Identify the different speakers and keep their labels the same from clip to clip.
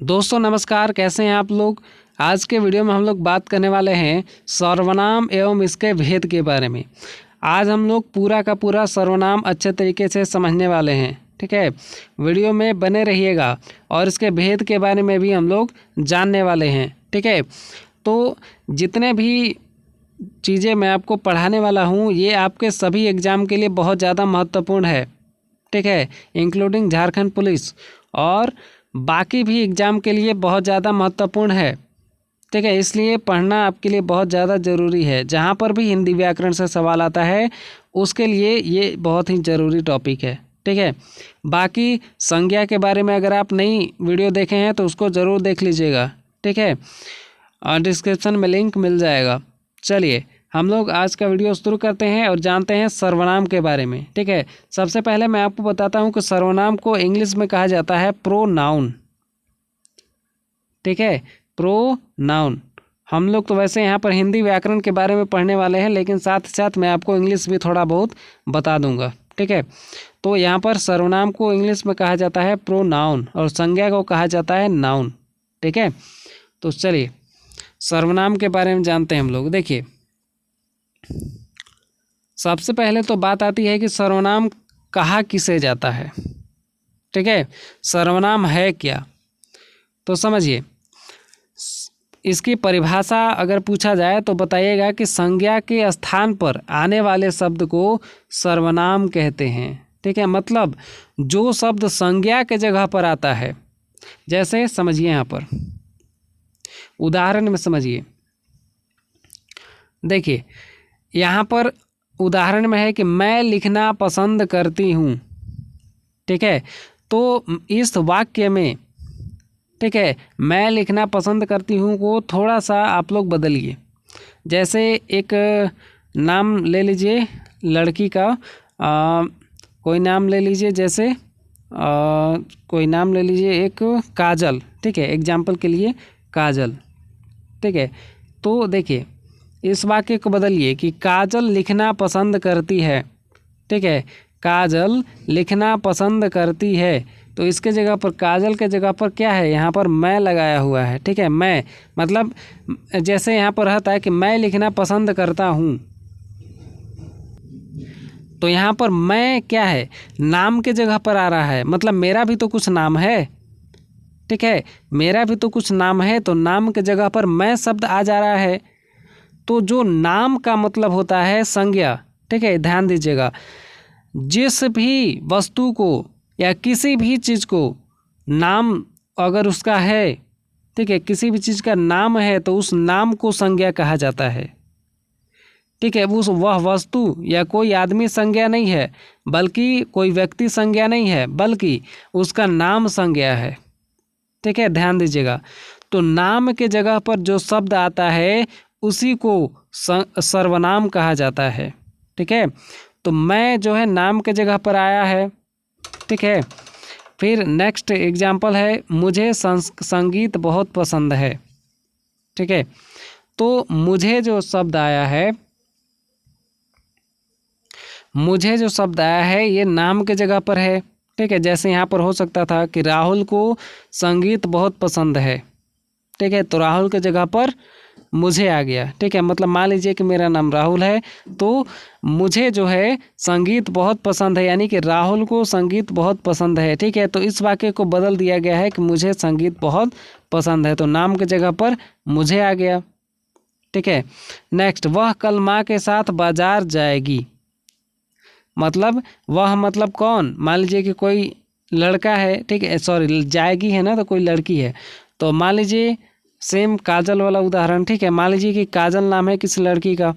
Speaker 1: दोस्तों नमस्कार, कैसे हैं आप लोग। आज के वीडियो में हम लोग बात करने वाले हैं सर्वनाम एवं इसके भेद के बारे में। आज हम लोग पूरा का पूरा सर्वनाम अच्छे तरीके से समझने वाले हैं, ठीक है। वीडियो में बने रहिएगा और इसके भेद के बारे में भी हम लोग जानने वाले हैं, ठीक है। तो जितने भी चीज़ें मैं आपको पढ़ाने वाला हूँ ये आपके सभी एग्ज़ाम के लिए बहुत ज़्यादा महत्वपूर्ण है, ठीक है, इंक्लूडिंग झारखंड पुलिस और बाकी भी एग्ज़ाम के लिए बहुत ज़्यादा महत्वपूर्ण है, ठीक है। इसलिए पढ़ना आपके लिए बहुत ज़्यादा ज़रूरी है। जहाँ पर भी हिंदी व्याकरण से सवाल आता है उसके लिए ये बहुत ही ज़रूरी टॉपिक है, ठीक है। बाकी संज्ञा के बारे में अगर आप नई वीडियो देखे हैं तो उसको ज़रूर देख लीजिएगा, ठीक है, और डिस्क्रिप्शन में लिंक मिल जाएगा। चलिए हम लोग आज का वीडियो शुरू करते हैं और जानते हैं सर्वनाम के बारे में, ठीक है। सबसे पहले मैं आपको बताता हूं कि सर्वनाम को इंग्लिश में कहा जाता है प्रोनाउन, ठीक है, प्रोनाउन। हम लोग तो वैसे यहाँ पर हिंदी व्याकरण के बारे में पढ़ने वाले हैं, लेकिन साथ ही साथ मैं आपको इंग्लिश भी थोड़ा बहुत बता दूंगा, ठीक है। तो यहाँ पर सर्वनाम को इंग्लिश में कहा जाता है प्रोनाउन और संज्ञा को कहा जाता है नाउन, ठीक है। तो चलिए सर्वनाम के बारे में जानते हैं हम लोग। देखिए सबसे पहले तो बात आती है कि सर्वनाम कहा किसे जाता है, ठीक है। सर्वनाम है क्या, तो समझिए इसकी परिभाषा अगर पूछा जाए तो बताइएगा कि संज्ञा के स्थान पर आने वाले शब्द को सर्वनाम कहते हैं, ठीक है। मतलब जो शब्द संज्ञा के जगह पर आता है, जैसे समझिए यहाँ पर उदाहरण में समझिए। देखिए यहाँ पर उदाहरण में है कि मैं लिखना पसंद करती हूँ, ठीक है। तो इस वाक्य में, ठीक है, मैं लिखना पसंद करती हूँ को थोड़ा सा आप लोग बदलिए। जैसे एक नाम ले लीजिए लड़की का, कोई नाम ले लीजिए, जैसे कोई नाम ले लीजिए एक काजल, ठीक है, एग्जाम्पल के लिए काजल, ठीक है। तो देखिए इस वाक्य को बदलिए कि काजल लिखना पसंद करती है, ठीक है, काजल लिखना पसंद करती है। तो इसके जगह पर काजल के जगह पर क्या है, यहाँ पर मैं लगाया हुआ है, ठीक है। मैं मतलब जैसे यहाँ पर रहता है कि मैं लिखना पसंद करता हूँ, तो यहाँ पर मैं क्या है, नाम के जगह पर आ रहा है, मतलब मेरा भी तो कुछ नाम है, ठीक है, मेरा भी तो कुछ नाम है। तो नाम के जगह पर मैं शब्द आ जा रहा है। तो जो नाम का मतलब होता है संज्ञा, ठीक है, ध्यान दीजिएगा। जिस भी वस्तु को या किसी भी चीज़ को नाम अगर उसका है, ठीक है, किसी भी चीज़ का नाम है तो उस नाम को संज्ञा कहा जाता है, ठीक है। वह वस्तु या कोई आदमी संज्ञा नहीं है, बल्कि कोई व्यक्ति संज्ञा नहीं है, बल्कि उसका नाम संज्ञा है, ठीक है, ध्यान दीजिएगा। तो नाम के जगह पर जो शब्द आता है उसी को सर्वनाम कहा जाता है, ठीक है। तो मैं जो है नाम के जगह पर आया है, ठीक है। फिर नेक्स्ट एग्जाम्पल है मुझे संगीत बहुत पसंद है, ठीक है। तो मुझे जो शब्द आया है, मुझे जो शब्द आया है ये नाम के जगह पर है, ठीक है। जैसे यहाँ पर हो सकता था कि राहुल को संगीत बहुत पसंद है, ठीक है, तो राहुल के जगह पर मुझे आ गया, ठीक है। मतलब मान लीजिए कि मेरा नाम राहुल है, तो मुझे जो है संगीत बहुत पसंद है, यानी कि राहुल को संगीत बहुत पसंद है, ठीक है। तो इस वाक्य को बदल दिया गया है कि मुझे संगीत बहुत पसंद है, तो नाम के जगह पर मुझे आ गया, ठीक है। नेक्स्ट, वह कल माँ के साथ बाजार जाएगी। मतलब वह मतलब कौन, मान लीजिए कि कोई लड़का है, ठीक है, सॉरी जाएगी है ना, तो कोई लड़की है। तो मान लीजिए सेम काजल वाला उदाहरण, ठीक है, मान लीजिए कि काजल नाम है किसी लड़की का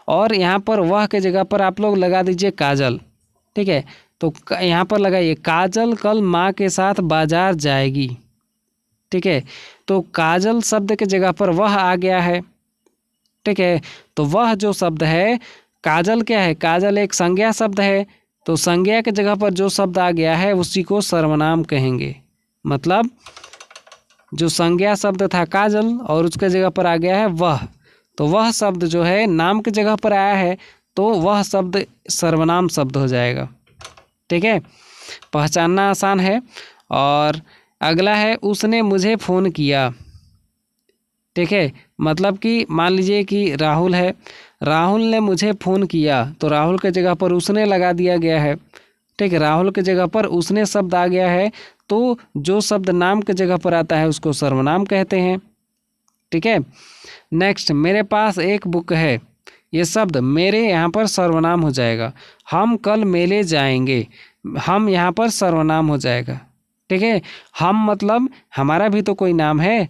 Speaker 1: और यहाँ पर वह के जगह पर आप लोग लगा दीजिए काजल, ठीक है। तो यहाँ पर लगाइए काजल कल माँ के साथ बाजार जाएगी, ठीक है। तो काजल शब्द के जगह पर वह आ गया है, ठीक है। तो वह जो शब्द है, काजल क्या है, काजल एक संज्ञा शब्द है, तो संज्ञा के जगह पर जो शब्द आ गया है उसी को सर्वनाम कहेंगे। मतलब जो संज्ञा शब्द था काजल और उसके जगह पर आ गया है वह, तो वह शब्द जो है नाम के जगह पर आया है तो वह शब्द सर्वनाम शब्द हो जाएगा, ठीक है। पहचानना आसान है और अगला है उसने मुझे फ़ोन किया। ठीक है, मतलब कि मान लीजिए कि राहुल है, राहुल ने मुझे फ़ोन किया, तो राहुल के जगह पर उसने लगा दिया गया है। ठीक है, राहुल के जगह पर उसने शब्द आ गया है, तो जो शब्द नाम के जगह पर आता है उसको सर्वनाम कहते हैं। ठीक है, नेक्स्ट, मेरे पास एक बुक है। ये शब्द मेरे यहाँ पर सर्वनाम हो जाएगा। हम कल मेले जाएंगे, हम यहाँ पर सर्वनाम हो जाएगा। ठीक है, हम मतलब हमारा भी तो कोई नाम है।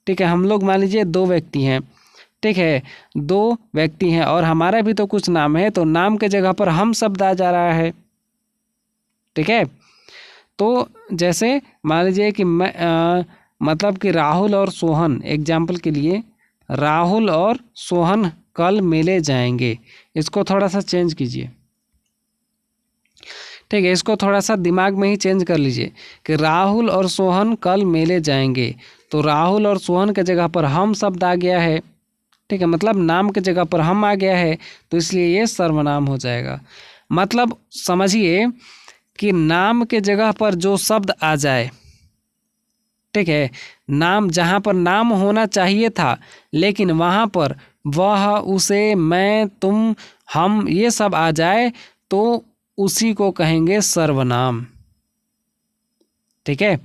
Speaker 1: ठीक है, हम लोग मान लीजिए दो व्यक्ति हैं। ठीक है, दो व्यक्ति हैं और हमारा भी तो कुछ नाम है, तो नाम के जगह पर हम शब्द आ जा रहा है। ठीक है, तो जैसे मान लीजिए कि मतलब कि राहुल और सोहन, एग्जाम्पल के लिए राहुल और सोहन कल मेले जाएंगे। इसको थोड़ा सा चेंज कीजिए। ठीक है, इसको थोड़ा सा दिमाग में ही चेंज कर लीजिए कि राहुल और सोहन कल मेले जाएंगे, तो राहुल और सोहन के जगह पर हम शब्द आ गया है। ठीक है, मतलब नाम के जगह पर हम आ गया है, तो इसलिए ये सर्वनाम हो जाएगा। मतलब समझिए कि नाम के जगह पर जो शब्द आ जाए, ठीक है, नाम जहाँ पर नाम होना चाहिए था लेकिन वहाँ पर वह, उसे, मैं, तुम, हम, ये सब आ जाए, तो उसी को कहेंगे सर्वनाम। ठीक है,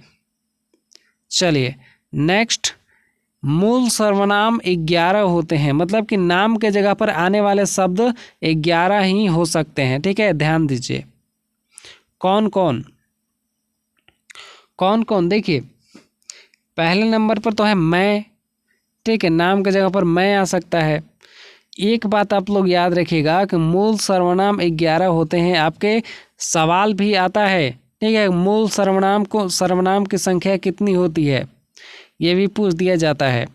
Speaker 1: चलिए नेक्स्ट, मूल सर्वनाम 11 होते हैं, मतलब कि नाम के जगह पर आने वाले शब्द 11 ही हो सकते हैं। ठीक है, ध्यान दीजिए। कौन कौन कौन कौन, देखिए पहले नंबर पर तो है मैं। ठीक है, नाम के जगह पर मैं आ सकता है। एक बात आप लोग याद रखिएगा कि मूल सर्वनाम 11 होते हैं। आपके सवाल भी आता है, ठीक है, मूल सर्वनाम की संख्या कितनी होती है, ये भी पूछ दिया जाता है।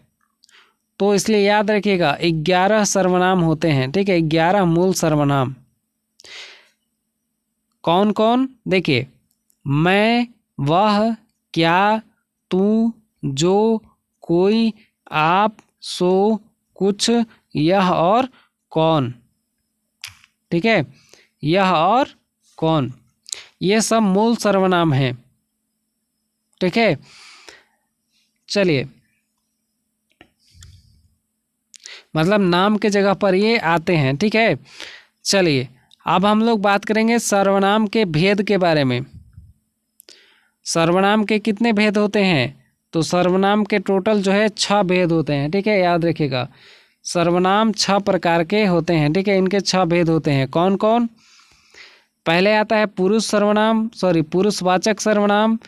Speaker 1: तो इसलिए याद रखिएगा 11 सर्वनाम होते हैं। ठीक है, 11 मूल सर्वनाम। कौन कौन, देखिए मैं, वह, क्या, तू, जो, कोई, आप, सो, कुछ, यह और कौन। ठीक है, यह और कौन, ये सब मूल सर्वनाम हैं। ठीक है, चलिए, मतलब नाम के जगह पर ये आते हैं। ठीक है, चलिए अब हम लोग बात करेंगे सर्वनाम के भेद के बारे में। सर्वनाम के कितने भेद होते हैं, तो सर्वनाम के टोटल जो है 6 भेद होते हैं। ठीक है, याद रखिएगा, सर्वनाम 6 प्रकार के होते हैं। ठीक है, इनके 6 भेद होते हैं। कौन कौन, पहले आता है पुरुषवाचक सर्वनाम,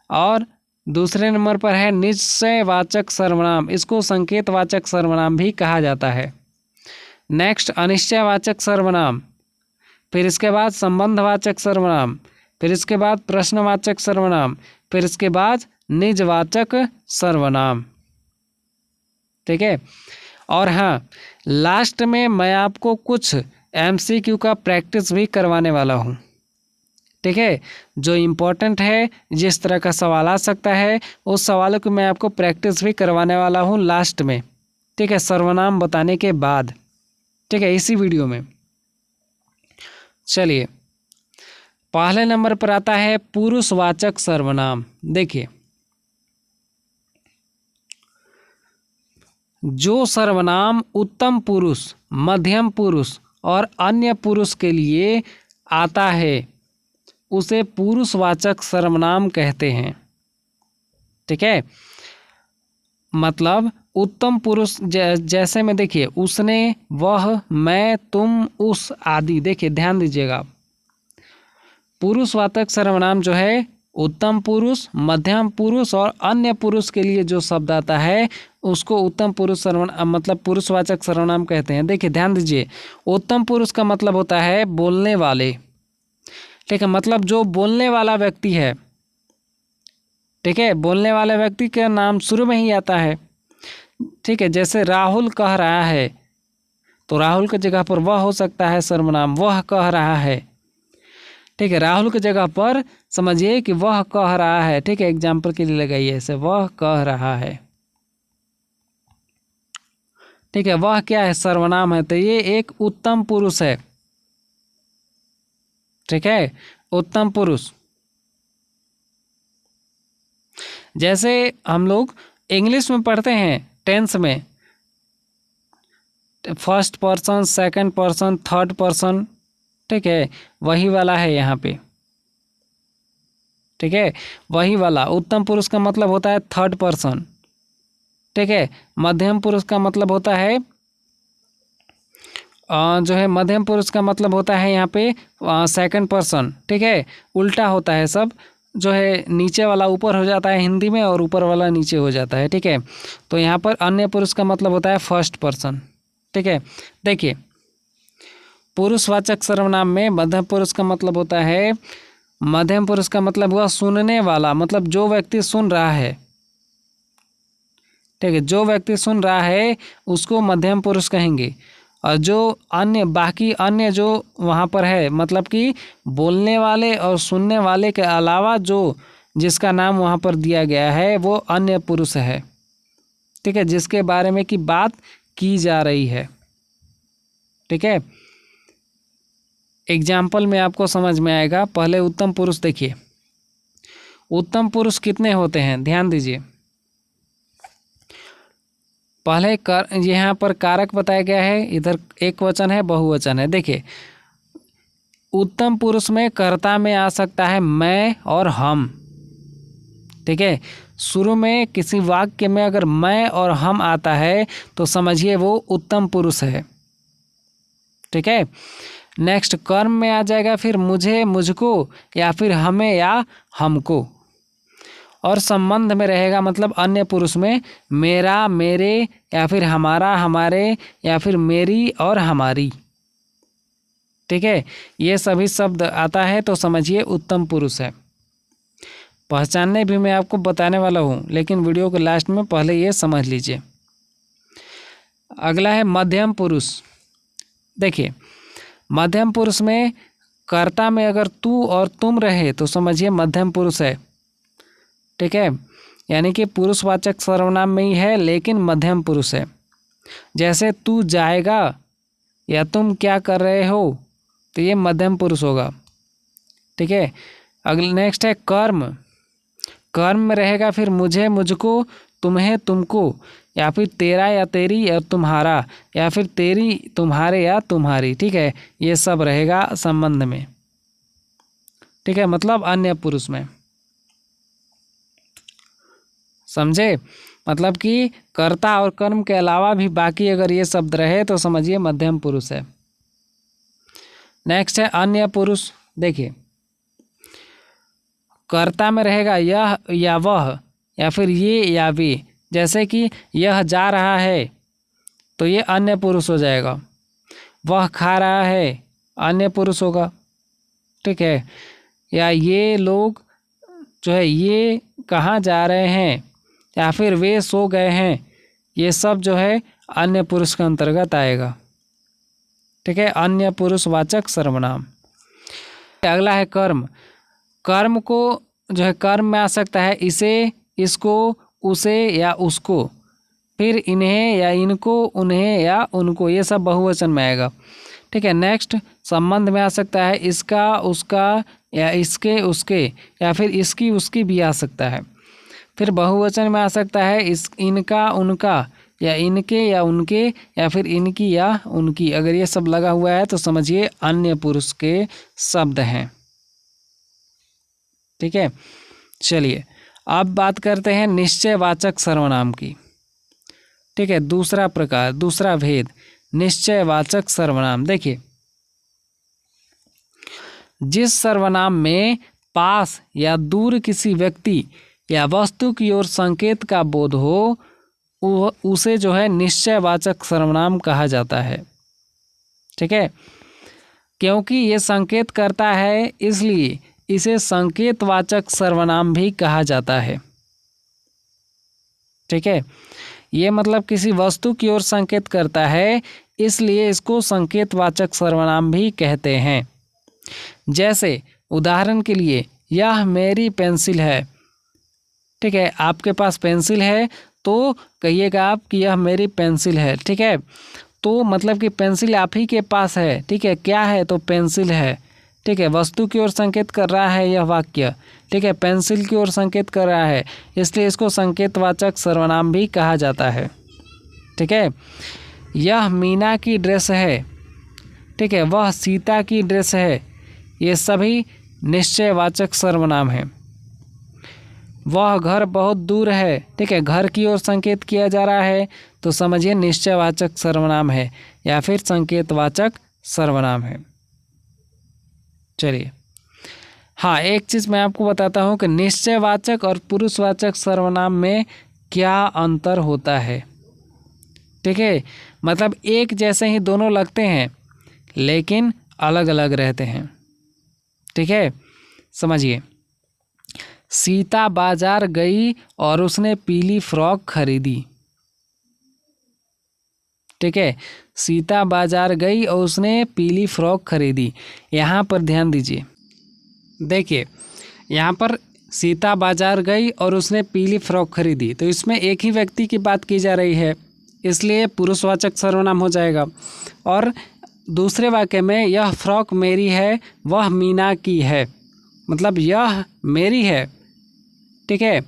Speaker 1: और दूसरे नंबर पर है निश्चयवाचक सर्वनाम, इसको संकेतवाचक सर्वनाम भी कहा जाता है। नेक्स्ट अनिश्चयवाचक सर्वनाम, फिर इसके बाद संबंधवाचक सर्वनाम, फिर इसके बाद प्रश्नवाचक सर्वनाम, फिर इसके बाद निजवाचक सर्वनाम। ठीक है, और हाँ, लास्ट में मैं आपको कुछ MCQ का प्रैक्टिस भी करवाने वाला हूँ। ठीक है, जो इम्पोर्टेंट है, जिस तरह का सवाल आ सकता है, उस सवालों को मैं आपको प्रैक्टिस भी करवाने वाला हूँ लास्ट में। ठीक है, सर्वनाम बताने के बाद। ठीक है, इसी वीडियो में। चलिए, पहले नंबर पर आता है पुरुषवाचक सर्वनाम। देखिए, जो सर्वनाम उत्तम पुरुष, मध्यम पुरुष और अन्य पुरुष के लिए आता है उसे पुरुषवाचक सर्वनाम कहते हैं। ठीक है, मतलब उत्तम पुरुष जैसे में देखिए उसने, वह, मैं, तुम, उस आदि। देखिए ध्यान दीजिएगा, पुरुषवाचक सर्वनाम जो है उत्तम पुरुष, मध्यम पुरुष और अन्य पुरुष के लिए जो शब्द आता है उसको उत्तम पुरुष सर्वनाम मतलब पुरुषवाचक सर्वनाम कहते हैं। देखिए ध्यान दीजिए, उत्तम पुरुष का मतलब होता है बोलने वाले। ठीक है, मतलब जो बोलने वाला व्यक्ति है। ठीक है, बोलने वाले व्यक्ति का नाम शुरू में ही आता है। ठीक है, जैसे राहुल कह रहा है, तो राहुल की जगह पर वह हो सकता है सर्वनाम, वह कह रहा है। ठीक है, राहुल की जगह पर समझिए कि वह कह रहा है। ठीक है, एग्जाम्पल के लिए लगाइए ऐसे, वह कह रहा है। ठीक है, वह क्या है, सर्वनाम है, तो ये एक उत्तम पुरुष है। ठीक है, उत्तम पुरुष। जैसे हम लोग इंग्लिश में पढ़ते हैं टेंस में, first person, second person, third person, ठीक है, वही वाला है यहाँ पे, ठीक है, वही वाला। उत्तम पुरुष का मतलब होता है थर्ड पर्सन, ठीक है। मध्यम पुरुष का मतलब होता है जो है मध्यम पुरुष का मतलब होता है यहाँ पे सेकंड पर्सन, ठीक है। उल्टा होता है सब, जो है नीचे वाला ऊपर हो जाता है हिंदी में और ऊपर वाला नीचे हो जाता है, ठीक है। तो यहाँ पर अन्य पुरुष का मतलब होता है फर्स्ट पर्सन, ठीक है। देखिए पुरुषवाचक सर्वनाम में मध्यम पुरुष का मतलब होता है, मध्यम पुरुष का मतलब हुआ सुनने वाला, मतलब जो व्यक्ति सुन रहा है, ठीक है, जो व्यक्ति सुन रहा है उसको मध्यम पुरुष कहेंगे। और जो अन्य बाकी अन्य जो वहाँ पर है, मतलब कि बोलने वाले और सुनने वाले के अलावा जो जिसका नाम वहाँ पर दिया गया है वो अन्य पुरुष है, ठीक है, जिसके बारे में की बात की जा रही है, ठीक है। एग्जाम्पल में आपको समझ में आएगा। पहले उत्तम पुरुष देखिए, उत्तम पुरुष कितने होते हैं, ध्यान दीजिए। पहले यहाँ पर कारक बताया गया है, इधर एक वचन है, बहुवचन है। देखिए उत्तम पुरुष में कर्ता में आ सकता है मैं और हम, ठीक है। शुरू में किसी वाक्य में अगर मैं और हम आता है तो समझिए वो उत्तम पुरुष है, ठीक है। नेक्स्ट कर्म में आ जाएगा फिर मुझे, मुझको, या फिर हमें या हमको। और संबंध में रहेगा मतलब अन्य पुरुष में मेरा, मेरे, या फिर हमारा, हमारे, या फिर मेरी और हमारी, ठीक है। ये सभी शब्द आता है तो समझिए उत्तम पुरुष है। पहचानने भी मैं आपको बताने वाला हूँ, लेकिन वीडियो के लास्ट में पहले ये समझ लीजिए। अगला है मध्यम पुरुष। देखिए मध्यम पुरुष में कर्ता में अगर तू और तुम रहे तो समझिए मध्यम पुरुष है, ठीक है। यानी कि पुरुषवाचक सर्वनाम में ही है लेकिन मध्यम पुरुष है। जैसे तू जाएगा या तुम क्या कर रहे हो तो ये मध्यम पुरुष होगा, ठीक है। अगले नेक्स्ट है कर्म। कर्म में रहेगा फिर मुझे, मुझको, तुम्हें, तुमको, या फिर तेरा या तेरी या तुम्हारा, या फिर तेरी, तुम्हारे या तुम्हारी, ठीक है। ये सब रहेगा संबंध में, ठीक है, मतलब अन्य पुरुष में, समझे। मतलब कि कर्ता और कर्म के अलावा भी बाकी अगर ये शब्द रहे तो समझिए मध्यम पुरुष है। नेक्स्ट है अन्य पुरुष। देखिए कर्ता में रहेगा यह या वह, या फिर ये या वे। जैसे कि यह जा रहा है तो ये अन्य पुरुष हो जाएगा, वह खा रहा है अन्य पुरुष होगा, ठीक है। या ये लोग जो है ये कहाँ जा रहे हैं, या फिर वे सो गए हैं, ये सब जो है अन्य पुरुष के अंतर्गत आएगा, ठीक है, अन्य पुरुषवाचक सर्वनाम। अगला है कर्म। कर्म को जो है कर्म में आ सकता है इसे, इसको, उसे या उसको, फिर इन्हें या इनको, उन्हें या उनको, ये सब बहुवचन में आएगा, ठीक है। नेक्स्ट संबंध में आ सकता है इसका, उसका, या इसके, उसके, या फिर इसकी, उसकी भी आ सकता है। फिर बहुवचन में आ सकता है इनका, उनका, या इनके या उनके, या फिर इनकी या उनकी। अगर ये सब लगा हुआ है तो समझिए अन्य पुरुष के शब्द हैं, ठीक है। चलिए अब बात करते हैं निश्चयवाचक सर्वनाम की, ठीक है। दूसरा प्रकार, दूसरा भेद, निश्चयवाचक सर्वनाम। देखिए जिस सर्वनाम में पास या दूर किसी व्यक्ति या वस्तु की ओर संकेत का बोध हो उसे जो है निश्चयवाचक सर्वनाम कहा जाता है, ठीक है। क्योंकि ये संकेत करता है इसलिए इसे संकेतवाचक सर्वनाम भी कहा जाता है, ठीक है। ये मतलब किसी वस्तु की ओर संकेत करता है इसलिए इसको संकेतवाचक सर्वनाम भी कहते हैं। जैसे उदाहरण के लिए यह मेरी पेंसिल है, ठीक है। आपके पास पेंसिल है तो कहिएगा आप कि यह मेरी पेंसिल है, ठीक है। तो मतलब कि पेंसिल आप ही के पास है, ठीक है। क्या है तो पेंसिल है, ठीक है, वस्तु की ओर संकेत कर रहा है यह वाक्य, ठीक है, पेंसिल की ओर संकेत कर रहा है, इसलिए इसको संकेतवाचक सर्वनाम भी कहा जाता है। ठीक है, यह मीना की ड्रेस है, ठीक है, वह सीता की ड्रेस है, ये सभी निश्चयवाचक सर्वनाम हैं। वह घर बहुत दूर है, ठीक है, घर की ओर संकेत किया जा रहा है तो समझिए निश्चयवाचक सर्वनाम है या फिर संकेतवाचक सर्वनाम है। चलिए, हाँ, एक चीज़ मैं आपको बताता हूँ कि निश्चयवाचक और पुरुषवाचक सर्वनाम में क्या अंतर होता है। ठीक है, मतलब एक जैसे ही दोनों लगते हैं लेकिन अलग अलग रहते हैं। ठीक है, समझिए, सीता बाजार गई और उसने पीली फ्रॉक खरीदी। ठीक है, सीता बाजार गई और उसने पीली फ्रॉक खरीदी। यहाँ पर ध्यान दीजिए, देखिए यहाँ पर सीता बाजार गई और उसने पीली फ्रॉक खरीदी, तो इसमें एक ही व्यक्ति की बात की जा रही है, इसलिए पुरुषवाचक सर्वनाम हो जाएगा। और दूसरे वाक्य में यह फ्रॉक मेरी है, वह मीना की है, मतलब यह मेरी है, ठीक है,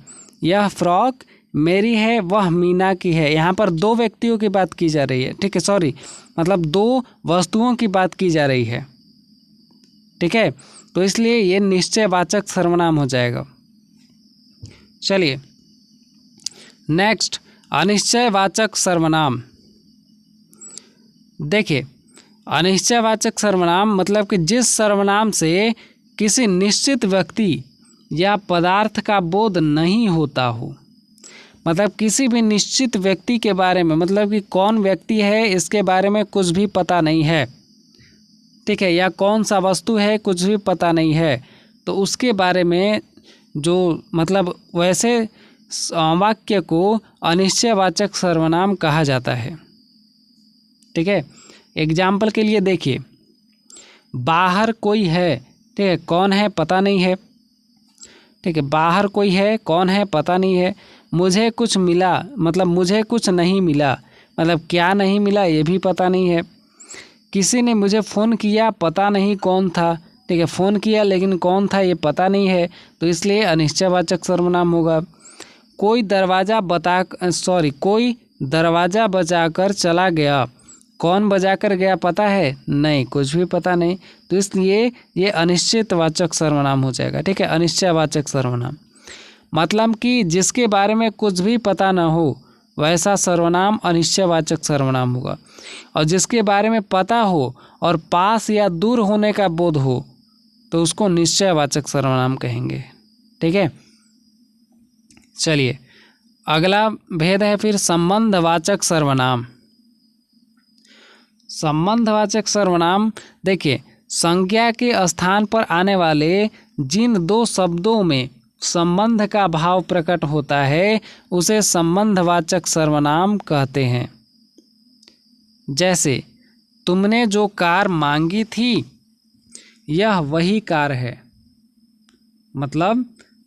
Speaker 1: यह फ्रॉक मेरी है, वह मीना की है। यहाँ पर दो व्यक्तियों की बात की जा रही है, ठीक है, सॉरी, मतलब दो वस्तुओं की बात की जा रही है। ठीक है, तो इसलिए ये निश्चयवाचक सर्वनाम हो जाएगा। चलिए नेक्स्ट, अनिश्चयवाचक सर्वनाम। देखिए, अनिश्चयवाचक सर्वनाम मतलब कि जिस सर्वनाम से किसी निश्चित व्यक्ति या पदार्थ का बोध नहीं होता हो, मतलब किसी भी निश्चित व्यक्ति के बारे में, मतलब कि कौन व्यक्ति है इसके बारे में कुछ भी पता नहीं है, ठीक है, या कौन सा वस्तु है कुछ भी पता नहीं है, तो उसके बारे में जो मतलब वैसे वाक्य को अनिश्चयवाचक सर्वनाम कहा जाता है। ठीक है, एग्जाम्पल के लिए देखिए, बाहर कोई है, ठीक है, कौन है पता नहीं है, ठीक है, बाहर कोई है, कौन है पता नहीं है। मुझे कुछ मिला, मतलब मुझे कुछ नहीं मिला, मतलब क्या नहीं मिला ये भी पता नहीं है। किसी ने मुझे फ़ोन किया, पता नहीं कौन था, ठीक है, फ़ोन किया लेकिन कौन था ये पता नहीं है, तो इसलिए अनिश्चयवाचक सर्वनाम होगा। कोई दरवाज़ा बजाकर चला गया, कौन बजा कर गया पता है? नहीं, कुछ भी पता नहीं, तो इसलिए ये अनिश्चितवाचक सर्वनाम हो जाएगा। ठीक है, अनिश्चयवाचक सर्वनाम मतलब कि जिसके बारे में कुछ भी पता ना हो वैसा सर्वनाम अनिश्चयवाचक सर्वनाम होगा, और जिसके बारे में पता हो और पास या दूर होने का बोध हो तो उसको निश्चयवाचक सर्वनाम कहेंगे। ठीक है, चलिए अगला भेद है फिर संबंधवाचक सर्वनाम। संबंधवाचक सर्वनाम देखिए, संज्ञा के स्थान पर आने वाले जिन दो शब्दों में संबंध का भाव प्रकट होता है उसे संबंधवाचक सर्वनाम कहते हैं। जैसे तुमने जो कार मांगी थी यह वही कार है, मतलब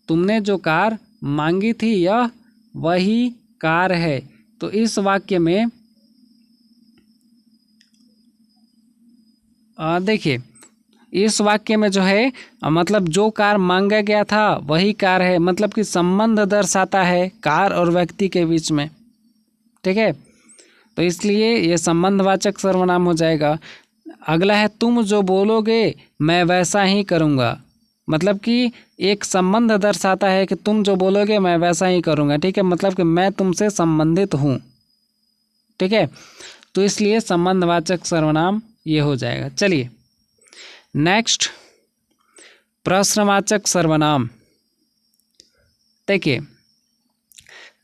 Speaker 1: तुमने जो कार मांगी थी यह वही कार है। तो इस वाक्य में देखिए, इस वाक्य में जो है मतलब जो कार मांगा गया था वही कार है, मतलब कि संबंध दर्शाता है कार और व्यक्ति के बीच में। ठीक है, तो इसलिए ये संबंधवाचक सर्वनाम हो जाएगा। अगला है तुम जो बोलोगे मैं वैसा ही करूँगा, मतलब कि एक संबंध दर्शाता है कि तुम जो बोलोगे मैं वैसा ही करूँगा। ठीक है, मतलब कि मैं तुमसे संबंधित हूँ। ठीक है, तो इसलिए संबंधवाचक सर्वनाम ये हो जाएगा। चलिए नेक्स्ट, प्रश्नवाचक सर्वनाम। देखिए,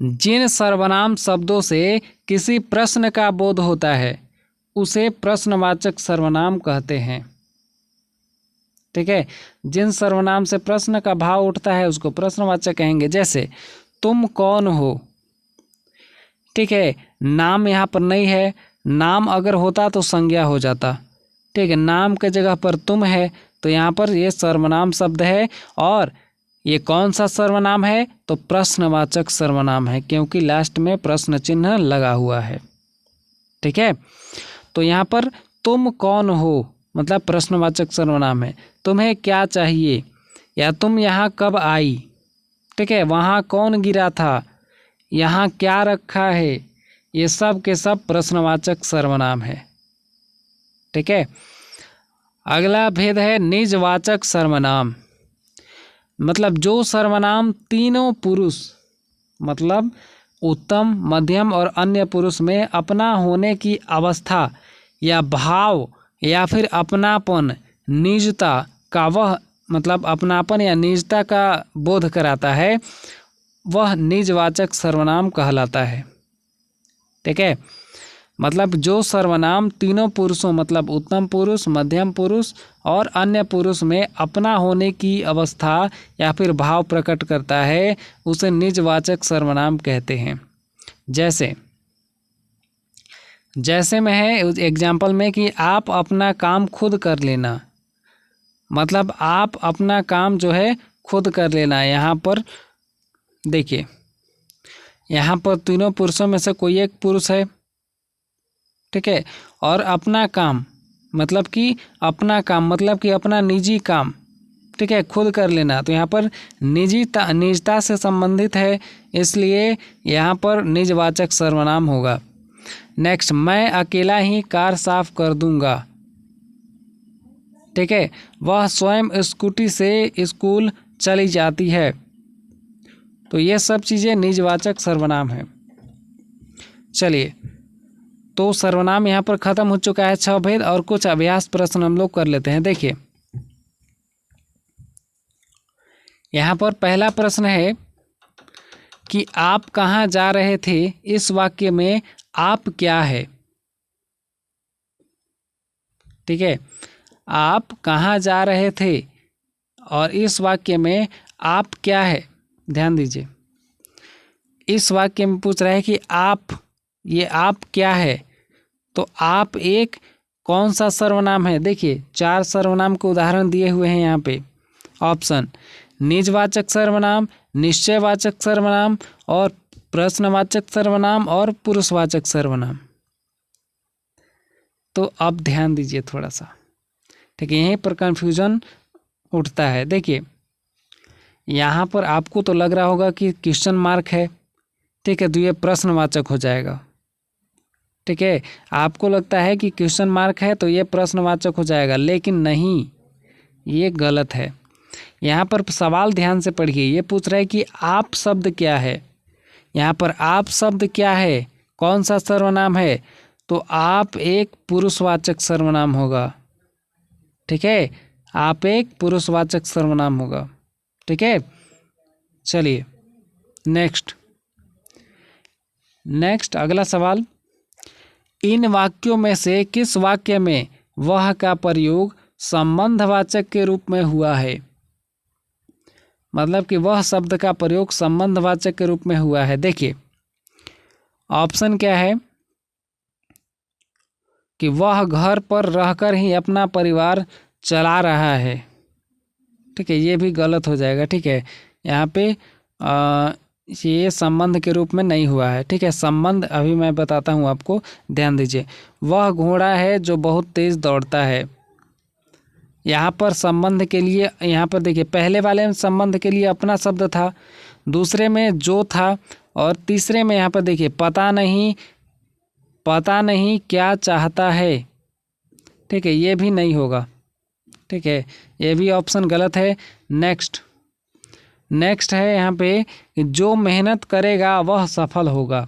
Speaker 1: जिन सर्वनाम शब्दों से किसी प्रश्न का बोध होता है उसे प्रश्नवाचक सर्वनाम कहते हैं। ठीक है, जिन सर्वनाम से प्रश्न का भाव उठता है उसको प्रश्नवाचक कहेंगे। जैसे तुम कौन हो, ठीक है, नाम यहाँ पर नहीं है, नाम अगर होता तो संज्ञा हो जाता। ठीक है, नाम के जगह पर तुम है तो यहाँ पर ये सर्वनाम शब्द है, और ये कौन सा सर्वनाम है तो प्रश्नवाचक सर्वनाम है, क्योंकि लास्ट में प्रश्न चिन्ह लगा हुआ है। ठीक है, तो यहाँ पर तुम कौन हो मतलब प्रश्नवाचक सर्वनाम है। तुम्हें क्या चाहिए या तुम यहाँ कब आई, ठीक है। वहाँ कौन गिरा था, यहाँ क्या रखा है, ये सब के सब प्रश्नवाचक सर्वनाम है, ठीक है। अगला भेद है निजवाचक सर्वनाम। मतलब जो सर्वनाम तीनों पुरुष मतलब उत्तम, मध्यम और अन्य पुरुष में अपना होने की अवस्था या भाव या फिर अपनापन, निजता का वह मतलब अपनापन या निजता का बोध कराता है, वह निजवाचक सर्वनाम कहलाता है, ठीक है। मतलब जो सर्वनाम तीनों पुरुषों मतलब उत्तम पुरुष, मध्यम पुरुष और अन्य पुरुष में अपना होने की अवस्था या फिर भाव प्रकट करता है, उसे निजवाचक सर्वनाम कहते हैं। जैसे में है एग्जाम्पल में कि आप अपना काम खुद कर लेना, मतलब आप अपना काम जो है खुद कर लेना। यहाँ पर देखिए, यहाँ पर तीनों पुरुषों में से कोई एक पुरुष है, ठीक है। और अपना काम मतलब कि अपना निजी काम, ठीक है, खुद कर लेना। तो यहाँ पर निजता से संबंधित है, इसलिए यहाँ पर निजवाचक सर्वनाम होगा। नेक्स्ट, मैं अकेला ही कार साफ कर दूंगा, ठीक है। वह स्वयं स्कूटी से स्कूल चली जाती है। तो ये सब चीज़ें निजवाचक सर्वनाम है। चलिए, तो सर्वनाम यहाँ पर खत्म हो चुका है 6 भेद, और कुछ अभ्यास प्रश्न हम लोग कर लेते हैं। देखिए, यहाँ पर पहला प्रश्न है कि आप कहाँ जा रहे थे, इस वाक्य में आप क्या है, ठीक है। आप कहाँ जा रहे थे और इस वाक्य में आप क्या है। ध्यान दीजिए, इस वाक्य में पूछ रहा है कि ये आप क्या है, तो आप एक कौन सा सर्वनाम है। देखिए, 4 सर्वनाम के उदाहरण दिए हुए हैं यहाँ पे। ऑप्शन: निजवाचक सर्वनाम, निश्चयवाचक सर्वनाम और प्रश्नवाचक सर्वनाम और पुरुषवाचक सर्वनाम। तो अब ध्यान दीजिए थोड़ा सा, ठीक है, यहीं पर कन्फ्यूजन उठता है। देखिए, यहाँ पर आपको तो लग रहा होगा कि क्वेश्चन मार्क है, ठीक है, तो ये प्रश्नवाचक हो जाएगा, ठीक है। आपको लगता है कि क्वेश्चन मार्क है तो ये प्रश्नवाचक हो जाएगा, लेकिन नहीं, ये गलत है। यहाँ पर सवाल ध्यान से पढ़िए, ये पूछ रहा है कि आप शब्द क्या है। यहाँ पर आप शब्द क्या है, कौन सा सर्वनाम है, तो आप एक पुरुषवाचक सर्वनाम होगा, ठीक है। आप एक पुरुषवाचक सर्वनाम होगा, ठीक है। चलिए नेक्स्ट अगला सवाल, इन वाक्यों में से किस वाक्य में वह का प्रयोग संबंधवाचक के रूप में हुआ है। मतलब कि वह शब्द का प्रयोग संबंधवाचक के रूप में हुआ है। देखिए, ऑप्शन क्या है कि वह घर पर रहकर ही अपना परिवार चला रहा है, ठीक है, ये भी गलत हो जाएगा, ठीक है। यहाँ पे ये संबंध के रूप में नहीं हुआ है, ठीक है। संबंध अभी मैं बताता हूँ आपको, ध्यान दीजिए। वह घोड़ा है जो बहुत तेज दौड़ता है। यहाँ पर संबंध के लिए, यहाँ पर देखिए, पहले वाले में संबंध के लिए अपना शब्द था, दूसरे में जो था, और तीसरे में यहाँ पर देखिए पता नहीं क्या चाहता है, ठीक है, ये भी नहीं होगा, ठीक है, ये भी ऑप्शन गलत है। नेक्स्ट है यहाँ पे, जो मेहनत करेगा वह सफल होगा,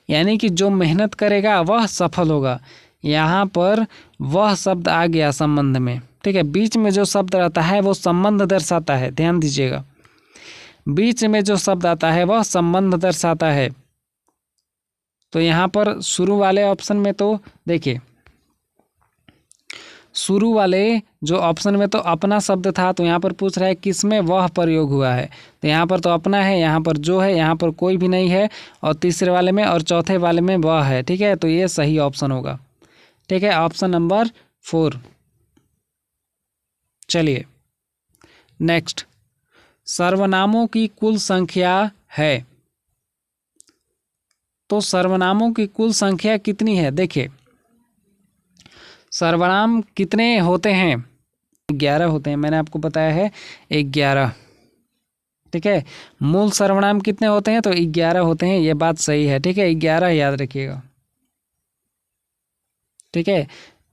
Speaker 1: यानी कि जो मेहनत करेगा वह सफल होगा। यहाँ पर वह शब्द आ गया संबंध में, ठीक है। बीच में जो शब्द रहता है वो संबंध दर्शाता है, ध्यान दीजिएगा, बीच में जो शब्द आता है वह संबंध दर्शाता है। तो यहाँ पर शुरू वाले ऑप्शन में तो देखिए, शुरू वाले जो ऑप्शन में तो अपना शब्द था, तो यहाँ पर पूछ रहा है किसमें वह प्रयोग हुआ है, तो यहाँ पर तो अपना है, यहाँ पर जो है, यहाँ पर कोई भी नहीं है, और तीसरे वाले में और चौथे वाले में वह है, ठीक है। तो ये सही ऑप्शन होगा, ठीक है, ऑप्शन नंबर 4। चलिए नेक्स्ट, सर्वनामों की कुल संख्या है। तो सर्वनामों की कुल संख्या कितनी है। देखिए, सर्वनाम कितने होते हैं? 11 होते हैं, मैंने आपको बताया है 11। ठीक है, मूल सर्वनाम कितने होते हैं? तो 11 होते हैं, ये बात सही है। ठीक है, 11 याद रखिएगा। ठीक है,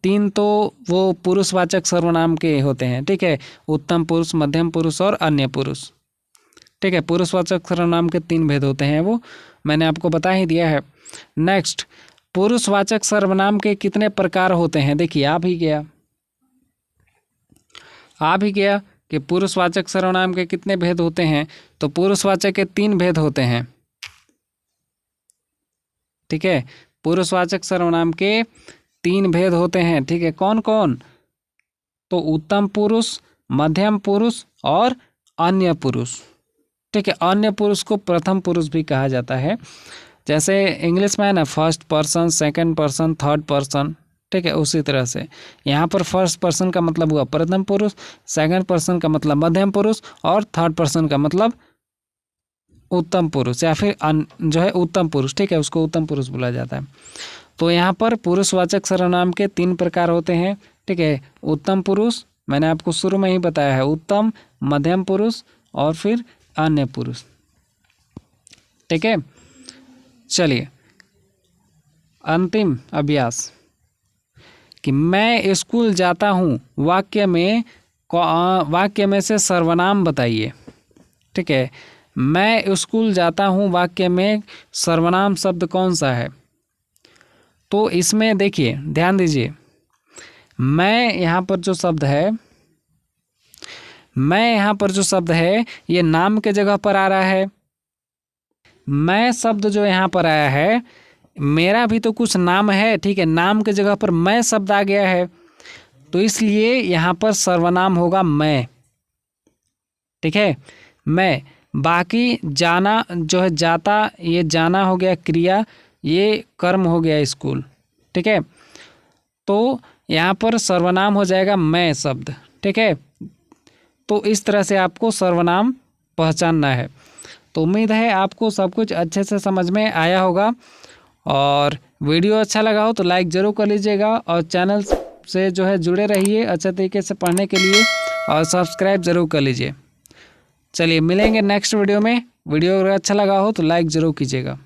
Speaker 1: 3 तो वो पुरुषवाचक सर्वनाम के होते हैं। ठीक है, उत्तम पुरुष, मध्यम पुरुष और अन्य पुरुष। ठीक है, पुरुषवाचक सर्वनाम के 3 भेद होते हैं, वो मैंने आपको बता ही दिया है। नेक्स्ट, पुरुषवाचक सर्वनाम के कितने प्रकार होते हैं? देखिए, आ भी गया कि पुरुषवाचक सर्वनाम के कितने भेद होते हैं? तो पुरुषवाचक के 3 भेद होते हैं। ठीक है, पुरुषवाचक सर्वनाम के 3 भेद होते हैं। ठीक है, कौन कौन? तो उत्तम पुरुष, मध्यम पुरुष और अन्य पुरुष। ठीक है, अन्य पुरुष को प्रथम पुरुष भी कहा जाता है। जैसे इंग्लिश में है ना, first person, second person, third person. ठीक है, उसी तरह से यहाँ पर फर्स्ट पर्सन का मतलब हुआ प्रथम पुरुष, सेकंड पर्सन का मतलब मध्यम पुरुष और थर्ड पर्सन का मतलब उत्तम पुरुष या फिर जो है उत्तम पुरुष। ठीक है, उसको उत्तम पुरुष बोला जाता है। तो यहाँ पर पुरुषवाचक सर्वनाम के 3 प्रकार होते हैं। ठीक है, उत्तम पुरुष मैंने आपको शुरू में ही बताया है, उत्तम, मध्यम पुरुष और फिर अन्य पुरुष। ठीक है, चलिए अंतिम अभ्यास कि मैं स्कूल जाता हूँ, वाक्य में से सर्वनाम बताइए। ठीक है, मैं स्कूल जाता हूँ वाक्य में सर्वनाम शब्द कौन सा है? तो इसमें देखिए, ध्यान दीजिए, मैं यहाँ पर जो शब्द है ये नाम के जगह पर आ रहा है। मैं शब्द जो यहाँ पर आया है, मेरा भी तो कुछ नाम है। ठीक है, नाम के जगह पर मैं शब्द आ गया है, तो इसलिए यहाँ पर सर्वनाम होगा मैं। ठीक है, मैं। बाकी जाना जो है, जाता, ये जाना हो गया क्रिया, ये कर्म हो गया स्कूल। ठीक है, तो यहाँ पर सर्वनाम हो जाएगा मैं शब्द। ठीक है, तो इस तरह से आपको सर्वनाम पहचानना है। तो उम्मीद है आपको सब कुछ अच्छे से समझ में आया होगा, और वीडियो अच्छा लगा हो तो लाइक ज़रूर कर लीजिएगा, और चैनल से जो है जुड़े रहिए अच्छे तरीके से पढ़ने के लिए, और सब्सक्राइब ज़रूर कर लीजिए। चलिए मिलेंगे नेक्स्ट वीडियो में। वीडियो अगर अच्छा लगा हो तो लाइक ज़रूर कीजिएगा।